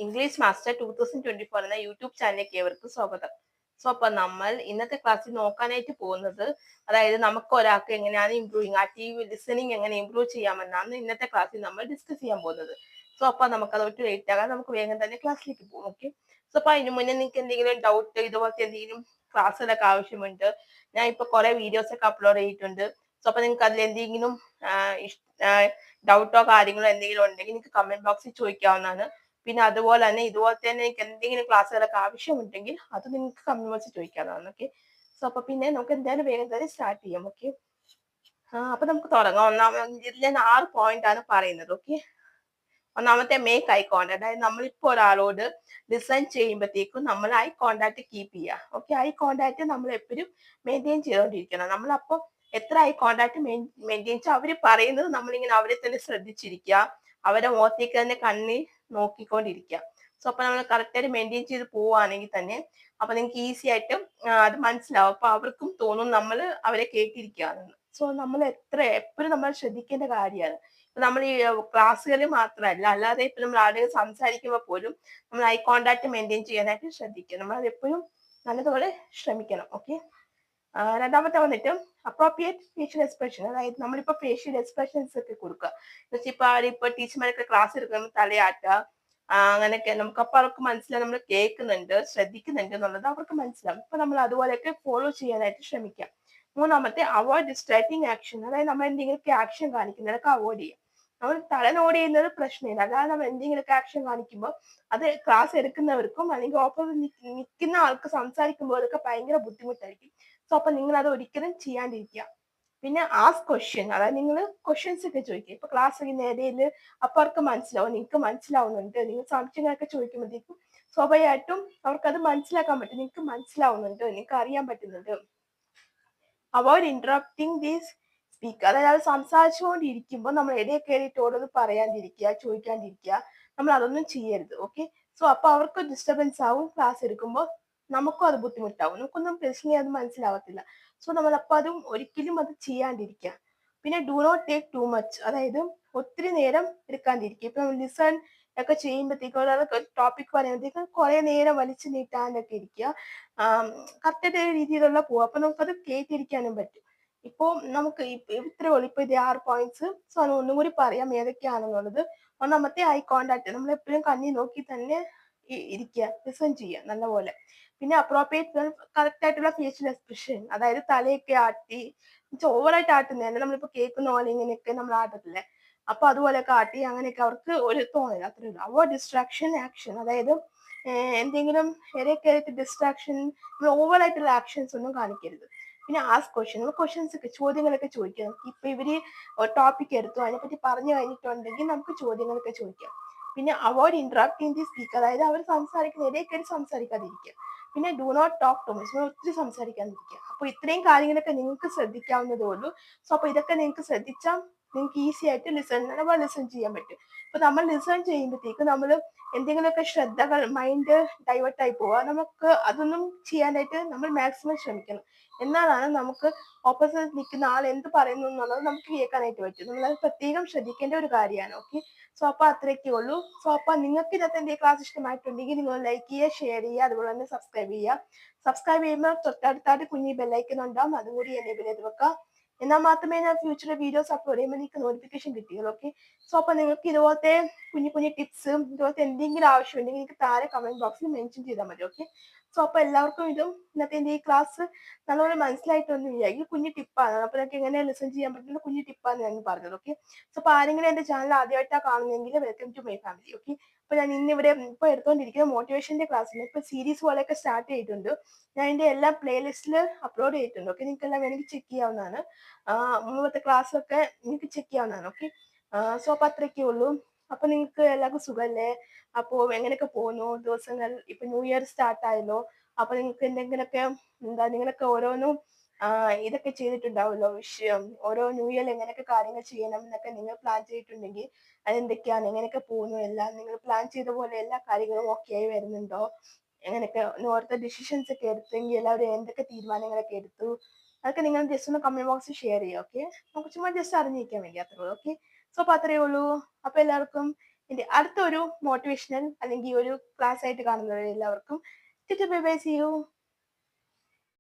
English master 2024 എന്ന YouTube ചാനലിലേക്ക് ഏവർക്കും സ്വാഗതം. അപ്പൊ നമ്മൾ ഇന്നത്തെ ക്ലാസ്സിൽ നോക്കാനായിട്ട് പോകുന്നത്, അതായത് നമുക്ക് ഒരാൾക്ക് എങ്ങനെയാണ് ഇംപ്രൂവിങ് ആക്റ്റീവ് ലിസണിങ് എങ്ങനെ ഇംപ്രൂവ് ചെയ്യാമെന്നാണ് ഇന്നത്തെ ക്ലാസ്സിൽ നമ്മൾ ഡിസ്കസ് ചെയ്യാൻ പോകുന്നത്. അപ്പൊ നമുക്ക് അതൊട്ട് ലേറ്റ് ആകാൻ നമുക്ക് വേഗം തന്നെ ക്ലാസ്സിലേക്ക് പോകും. ഓക്കെ. അപ്പൊ അതിന് മുന്നേ നിങ്ങൾക്ക് എന്തെങ്കിലും ഡൗട്ട് ഇതുപോലത്തെ എന്തെങ്കിലും ക്ലാസ്സിലൊക്കെ ആവശ്യമുണ്ട്, ഞാൻ ഇപ്പൊ കുറെ വീഡിയോസ് ഒക്കെ അപ്ലോഡ് ചെയ്തിട്ടുണ്ട്. അപ്പൊ നിങ്ങൾക്ക് അതിൽ എന്തെങ്കിലും ഡൗട്ടോ കാര്യങ്ങളോ എന്തെങ്കിലും ഉണ്ടെങ്കിൽ നിങ്ങൾക്ക് കമന്റ് ബോക്സിൽ ചോദിക്കാവുന്നതാണ്. പിന്നെ അതുപോലെ തന്നെ ഇതുപോലെ തന്നെ നിങ്ങൾക്ക് എന്തെങ്കിലും ക്ലാസ്സുകളൊക്കെ ആവശ്യമുണ്ടെങ്കിൽ അത് നിങ്ങൾക്ക് കമന്റ് ബോക്സിൽ ചോദിക്കാവുന്നതാണ്. ഓക്കെ. അപ്പൊ പിന്നെ നമുക്ക് എന്തായാലും വേഗം തന്നെ സ്റ്റാർട്ട് ചെയ്യാം. ഓക്കെ. അപ്പൊ നമുക്ക് തുടങ്ങാം. ഇതിൽ ഞാൻ 6 പോയിന്റ് ആണ് പറയുന്നത്. ഓക്കെ. ഒന്നാമത്തെ മേക്ക് ഐ കോണ്ടാക്ട്, അതായത് നമ്മളിപ്പോ ഒരാളോട് ലിസൺ ചെയ്യുമ്പോഴത്തേക്കും നമ്മൾ ഐ കോണ്ടാക്ട് കീപ്പ് ചെയ്യുക. ഓക്കെ. ഐ കോണ്ടാക്ട് നമ്മൾ എപ്പോഴും മെയിൻറ്റെയിൻ ചെയ്തുകൊണ്ടിരിക്കണം. നമ്മളപ്പോ എത്ര ഐ കോണ്ടാക്ട് മെയിൻറ്റെയിൻ ചെയ്യാൻ അവര് പറയുന്നത് നമ്മളിങ്ങനെ അവരെ തന്നെ ശ്രദ്ധിച്ചിരിക്കുക, അവരെ മുഖത്തേക്ക് തന്നെ കണ്ണി നോക്കിക്കൊണ്ടിരിക്കുക. അപ്പൊ നമ്മൾ കറക്റ്റായിട്ട് മെയിൻറ്റെയിൻ ചെയ്ത് പോവുകയാണെങ്കിൽ തന്നെ അപ്പൊ നിങ്ങൾക്ക് ഈസി ആയിട്ട് അത് മനസ്സിലാവും. അപ്പൊ അവർക്കും തോന്നും നമ്മൾ അവരെ കേട്ടിരിക്കുകയാണെന്ന്. നമ്മൾ എപ്പോഴും നമ്മൾ ശ്രദ്ധിക്കേണ്ട കാര്യമാണ്. നമ്മൾ ഈ ക്ലാസ്സുകളിൽ മാത്രമല്ല, അല്ലാതെ ഇപ്പൊ നമ്മൾ ആരെങ്കിലും സംസാരിക്കുമ്പോൾ പോലും നമ്മൾ ഐ കോണ്ടാക്ട് മെയിൻറ്റെയിൻ ചെയ്യാനായിട്ട് ശ്രദ്ധിക്കുക. നമ്മൾ അത് എപ്പോഴും നല്ലതുപോലെ ശ്രമിക്കണം. ഓക്കെ. രണ്ടാമത്തെ വന്നിട്ട് അപ്രോപ്രിയേറ്റ് ഫേഷ്യൽ എക്സ്പ്രഷൻ, അതായത് നമ്മളിപ്പോ ഫേഷ്യൽ എക്സ്പ്രഷൻസ് ഒക്കെ കൊടുക്കുക. ഇപ്പൊ ടീച്ചർമാരൊക്കെ ക്ലാസ് എടുക്കുമ്പോൾ തലയാട്ടുക, അങ്ങനെയൊക്കെ നമുക്ക് അപ്പൊ അവർക്ക് മനസ്സിലാവും നമ്മൾ കേൾക്കുന്നുണ്ട്, ശ്രദ്ധിക്കുന്നുണ്ട് എന്നുള്ളത് അവർക്ക് മനസ്സിലാവും. അപ്പൊ നമ്മൾ അതുപോലെയൊക്കെ ഫോളോ ചെയ്യാനായിട്ട് ശ്രമിക്കാം. മൂന്നാമത്തെ അവോയ്ഡ് ഡിസ്ട്രാക്ടിങ് ആക്ഷൻ, അതായത് നമ്മൾ എന്തെങ്കിലുമൊക്കെ ആക്ഷൻ കാണിക്കുന്നതൊക്കെ അവോയ്ഡ് ചെയ്യുക. നമ്മൾ തലനോട് ചെയ്യുന്നത് പ്രശ്നമില്ല, അല്ലാതെ നമ്മൾ എന്തെങ്കിലുമൊക്കെ ആക്ഷൻ കാണിക്കുമ്പോൾ അത് ക്ലാസ് എടുക്കുന്നവർക്കും അല്ലെങ്കിൽ ഓപ്പോസിറ്റ് നിൽക്കുന്ന ആൾക്ക് സംസാരിക്കുമ്പോൾ അതൊക്കെ ഭയങ്കര ബുദ്ധിമുട്ടായിരിക്കും. അപ്പൊ നിങ്ങൾ അത് ഒരിക്കലും ചെയ്യാണ്ടിരിക്കുക. പിന്നെ ആസ്ക് ക്വസ്റ്റ്യൻ, അതായത് നിങ്ങൾ ക്വസ്റ്റ്യൻസ് ഒക്കെ ചോദിക്കുക. ഇപ്പൊ ക്ലാസ് ഇടയിൽ അപ്പൊ അവർക്ക് മനസ്സിലാവും, നിങ്ങൾക്ക് മനസ്സിലാവുന്നുണ്ട്. നിങ്ങൾ സംശയങ്ങളൊക്കെ ചോദിക്കുമ്പോഴത്തേക്കും സ്വാഭാവികമായിട്ടും അവർക്കത് മനസ്സിലാക്കാൻ പറ്റും, നിങ്ങൾക്ക് മനസ്സിലാവുന്നുണ്ട്, നിങ്ങൾക്ക് അറിയാൻ പറ്റുന്നുണ്ട്. അവോയ്ഡ് ഇന്ററപ്റ്റിംഗ് ദീസ് സ്പീക്കർ, അതായത് സംസാരിച്ചുകൊണ്ടിരിക്കുമ്പോൾ നമ്മൾ ഇടയിൽ കയറിയിട്ട് ഓരോന്ന് പറയാണ്ടിരിക്കുക, ചോദിക്കാണ്ടിരിക്കുക. നമ്മൾ അതൊന്നും ചെയ്യരുത്. ഓക്കെ. അപ്പൊ അവർക്ക് ഡിസ്റ്റർബൻസ് ആവും, ക്ലാസ് എടുക്കുമ്പോൾ നമുക്കും അത് ബുദ്ധിമുട്ടാവും, നമുക്കൊന്നും പേഴ്സണലി അത് മനസ്സിലാവത്തില്ല. നമ്മൾ അപ്പൊ അതും ഒരിക്കലും അത് ചെയ്യാണ്ടിരിക്കുക. പിന്നെ do not take too much, അതായത് ഒത്തിരി നേരം എടുക്കാണ്ടിരിക്കുക. ഇപ്പൊ ലിസൺ ഒക്കെ ചെയ്യുമ്പോഴത്തേക്കും ഒരു ടോപ്പിക് പറയുമ്പോഴത്തേക്കും കുറെ നേരം വലിച്ചു നീട്ടാനൊക്കെ ഇരിക്കുക. കറക്റ്റ് രീതിയിലുള്ള പോവുക. അപ്പൊ നമുക്കത് കേട്ടിരിക്കാനും പറ്റും. ഇപ്പൊ നമുക്ക് ഇത്രേ ഉള്ളൂ. ഇപ്പൊ ഇത് 6 പോയിന്റ്സ്. അത് ഒന്നും കൂടി പറയാം ഏതൊക്കെയാണെന്നുള്ളത്. ഒന്നാമത്തെ ഐ കോണ്ടാക്ട്, നമ്മൾ എപ്പോഴും കണ്ണി നോക്കി തന്നെ ഇരിക്കുക, ലിസൺ ചെയ്യുക നല്ലപോലെ. പിന്നെ അപ്രോപ്രിയേറ്റ് കറക്റ്റ് ആയിട്ടുള്ള ഫേഷ്യൽ എക്സ്പ്രഷൻ, അതായത് തലയൊക്കെ ആട്ടി, ഓവറായിട്ട് ആട്ടുന്നതല്ല, നമ്മളിപ്പോ കേൾക്കുന്ന പോലെ ഇങ്ങനെയൊക്കെ നമ്മൾ ആട്ടത്തില്ലേ, അപ്പൊ അതുപോലെയൊക്കെ ആട്ടി അങ്ങനെയൊക്കെ അവർക്ക് ഒരു തോന്നില്ല. അത്രേ ഉള്ളൂ. അവോയ്ഡ് ഡിസ്ട്രാക്ഷൻ ആക്ഷൻ, അതായത് എന്തെങ്കിലും ഇടയിൽ കയറിയിട്ട് ഡിസ്ട്രാക്ഷൻ, ഓവറായിട്ടുള്ള ആക്ഷൻസ് ഒന്നും കാണിക്കരുത്. പിന്നെ ആസ്ക് ക്വസ്റ്റ്യൻ, നമ്മൾ ക്വസ്റ്റ്യൻസ് ഒക്കെ ചോദ്യങ്ങളൊക്കെ ചോദിക്കാം. ഇപ്പൊ ഇവര് ടോപ്പിക് എടുത്തു അതിനെപ്പറ്റി പറഞ്ഞു കഴിഞ്ഞിട്ടുണ്ടെങ്കിൽ നമുക്ക് ചോദ്യങ്ങളൊക്കെ ചോദിക്കാം. പിന്നെ അവോയ്ഡ് ഇന്ററാക്ടിങ് ദി സ്പീക്കർ, അതായത് അവർ സംസാരിക്കുന്ന ഇടയിൽ കയറി സംസാരിക്കാതിരിക്കുക. പിന്നെ do not talk too much, ഒത്തിരി സംസാരിക്കാതിരിക്കുക. അപ്പൊ ഇത്രയും കാര്യങ്ങളൊക്കെ നിങ്ങൾക്ക് ശ്രദ്ധിക്കാവുന്നതേ ഉള്ളൂ. അപ്പൊ ഇതൊക്കെ നിങ്ങൾക്ക് ശ്രദ്ധിച്ചാൽ നിങ്ങൾക്ക് ഈസി ആയിട്ട് ലിസൺ ചെയ്യാൻ പറ്റും. അപ്പൊ നമ്മൾ ലിസൺ ചെയ്യുമ്പോഴത്തേക്ക് നമ്മൾ എന്തെങ്കിലുമൊക്കെ ശ്രദ്ധകൾ മൈൻഡ് ഡൈവേർട്ട് ആയി പോവുക, നമുക്ക് അതൊന്നും ചെയ്യാനായിട്ട് നമ്മൾ മാക്സിമം ശ്രമിക്കണം. എന്നാലാണ് നമുക്ക് ഓപ്പോസിറ്റ് നിൽക്കുന്ന ആൾ എന്ത് പറയുന്നു എന്നുള്ളത് നമുക്ക് കേൾക്കാനായിട്ട് പറ്റും. നമ്മളത് പ്രത്യേകം ശ്രദ്ധിക്കേണ്ട ഒരു കാര്യമാണ്. ഓക്കെ. അപ്പൊ അത്രയൊക്കെ ഉള്ളൂ. അപ്പൊ നിങ്ങൾക്ക് ഇന്നത്തെ എന്റെ ക്ലാസ് ഇഷ്ടമായിട്ടുണ്ടെങ്കിൽ നിങ്ങൾ ലൈക്ക് ചെയ്യുക, ഷെയർ ചെയ്യുക, അതുപോലെ തന്നെ സബ്സ്ക്രൈബ് ചെയ്യുക. സബ്സ്ക്രൈബ് ചെയ്യുമ്പോൾ തൊട്ടടുത്തായിട്ട് കുഞ്ഞി ബെല്ലൈക്കൻ ഉണ്ടാവും, അതും കൂടി എനേബിൾ ചെയ്ത് വെക്കുക. എന്നാൽ മാത്രമേ ഞാൻ ഫ്യൂച്ചറിൽ വീഡിയോസ് അപ്ലോഡ് ചെയ്യുമ്പോൾ നിങ്ങൾക്ക് നോട്ടിഫിക്കേഷൻ കിട്ടുകയുള്ളൂ. ഓക്കെ. അപ്പൊ നിങ്ങൾക്ക് ഇതുപോലത്തെ കുഞ്ഞു കുഞ്ഞു ടിപ്സും ഇതുപോലത്തെ എന്തെങ്കിലും ആവശ്യമുണ്ടെങ്കിൽ നിങ്ങൾക്ക് താഴെ കമന്റ് ബോക്സിൽ മെൻഷൻ ചെയ്താൽ മതി. ഓക്കെ. അപ്പൊ എല്ലാവർക്കും ഇതും ഇന്നത്തെ എന്റെ ഈ ക്ലാസ് നല്ലപോലെ മനസ്സിലായിട്ടൊന്നും വിചാരിക്കും. കുഞ്ഞു ടിപ്പാണ്. അപ്പൊ നിങ്ങൾക്ക് എങ്ങനെ ലിസൺ ചെയ്യാൻ പറ്റുന്ന കുഞ്ഞു ടിപ്പാണ് ഞാൻ പറഞ്ഞത്. ഓക്കെ. അപ്പൊ ആരെങ്കിലും എന്റെ ചാനൽ ആദ്യമായിട്ടാണ് കാണുന്നതെങ്കിൽ welcome to my family. Okay. അപ്പൊ ഞാൻ ഇന്നിവിടെ ഇപ്പൊ എടുത്തുകൊണ്ടിരിക്കുന്ന മോട്ടിവേഷന്റെ ക്ലാസ്സിൽ ഇപ്പൊ സീരീസ് പോലെയൊക്കെ സ്റ്റാർട്ട് ചെയ്തിട്ടുണ്ട്. ഞാൻ എന്റെ എല്ലാ പ്ലേലിസ്റ്റിൽ അപ്ലോഡ് ചെയ്തിട്ടുണ്ട്. ഓക്കെ. നിങ്ങൾക്ക് എല്ലാം വേണമെങ്കിൽ ചെക്ക് ചെയ്യാവുന്നതാണ്. മുമ്പത്തെ ക്ലാസ് ഒക്കെ നിങ്ങൾക്ക് ചെക്ക് ചെയ്യാവുന്നതാണ്. ഓക്കെ. അപ്പൊ അത്രയൊക്കെ ഉള്ളൂ. അപ്പൊ നിങ്ങൾക്ക് എല്ലാവർക്കും സുഖല്ലേ? അപ്പോ എങ്ങനെയൊക്കെ പോകുന്നു ദിവസങ്ങൾ? ഇപ്പൊ ന്യൂ ഇയർ സ്റ്റാർട്ട് ആയല്ലോ. അപ്പൊ നിങ്ങൾക്ക് എന്തെങ്കിലുമൊക്കെ നിങ്ങളൊക്കെ ഓരോന്നും ഇതൊക്കെ ചെയ്തിട്ടുണ്ടാവുമല്ലോ, വിഷയം ഓരോ ന്യൂ ഇയറിൽ എങ്ങനെയൊക്കെ കാര്യങ്ങൾ ചെയ്യണം എന്നൊക്കെ നിങ്ങൾ പ്ലാൻ ചെയ്തിട്ടുണ്ടെങ്കിൽ അതെന്തൊക്കെയാണ്, എങ്ങനെയൊക്കെ പോകുന്നു, എല്ലാം നിങ്ങൾ പ്ലാൻ ചെയ്ത പോലെ എല്ലാ കാര്യങ്ങളും ഓക്കെ ആയി വരുന്നുണ്ടോ, എങ്ങനെയൊക്കെ ഓരോരുത്തർ ഡിസിഷൻസ് ഒക്കെ എടുത്തെങ്കിൽ എല്ലാവരും എന്തൊക്കെ തീരുമാനങ്ങളൊക്കെ എടുത്തു, അതൊക്കെ നിങ്ങൾ ജസ്റ്റ് ഒന്ന് കമന്റ് ബോക്സിൽ ഷെയർ ചെയ്യുക. ഓക്കെ. നമുക്ക് ചുമ്മാ ജസ്റ്റ് അറിഞ്ഞിരിക്കാൻ വേണ്ടി അത്രേ ഉള്ളൂ. ഓക്കെ. അപ്പൊ അത്രയേ ഉള്ളൂ. അപ്പൊ എല്ലാവർക്കും എന്റെ അടുത്തൊരു മോട്ടിവേഷണൽ അല്ലെങ്കിൽ ഒരു ക്ലാസ് ആയിട്ട് കാണുന്നവരെ എല്ലാവർക്കും ബൈ ബൈ, സീ യു.